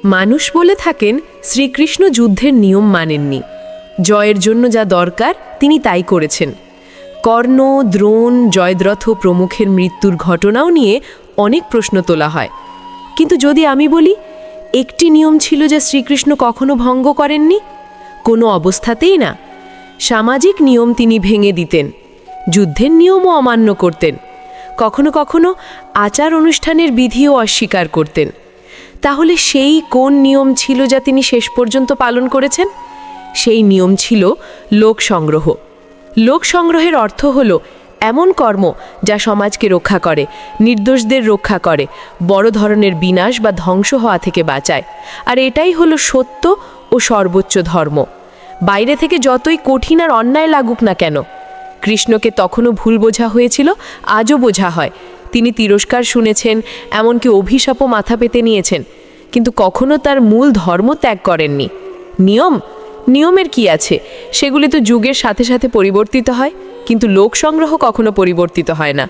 মানুষ বলে থাকেন শ্রীকৃষ্ণ যুদ্ধের নিয়ম মানেননি। জয়ের জন্য যা দরকার তিনি তাই করেছেন। কর্ণ, দ্রোণ, জয়দ্রথ প্রমুখের মৃত্যুর ঘটনাও নিয়ে অনেক প্রশ্ন তোলা হয়। কিন্তু যদি আমি বলি, একটি নিয়ম ছিল যা শ্রীকৃষ্ণ কখনো ভঙ্গ করেননি, কোনো অবস্থাতেই না। সামাজিক নিয়ম তিনি ভেঙে দিতেন, যুদ্ধের নিয়মও অমান্য করতেন, কখনো কখনো আচার অনুষ্ঠানের বিধিও অস্বীকার করতেন। তাহলে সেই কোন নিয়ম ছিল যা তিনি শেষ পর্যন্ত পালন করেছেন? সেই নিয়ম ছিল লোক সংগ্রহ। লোক সংগ্রহের অর্থ হল এমন কর্ম যা সমাজকে রক্ষা করে, নির্দোষদের রক্ষা করে, বড় ধরনের বিনাশ বা ধ্বংস হওয়া থেকে বাঁচায়। আর এটাই হলো সত্য ও সর্বোচ্চ ধর্ম। বাইরে থেকে যতই কঠিন আর অন্যায় লাগুক না কেন, কৃষ্ণকে তখনও ভুল বোঝা হয়েছিল, আজও বোঝা হয়। তিনি তিরস্কার শুনেছেন, এমনকি অভিশাপও মাথা পেতে নিয়েছেন, কিন্তু কখনো তার মূল ধর্ম ত্যাগ করেননি। নিয়মের কি আছে? সেগুলি তো যুগের সাথে সাথে পরিবর্তিত হয়, কিন্তু লোক সংগ্রহ কখনো পরিবর্তিত হয় না।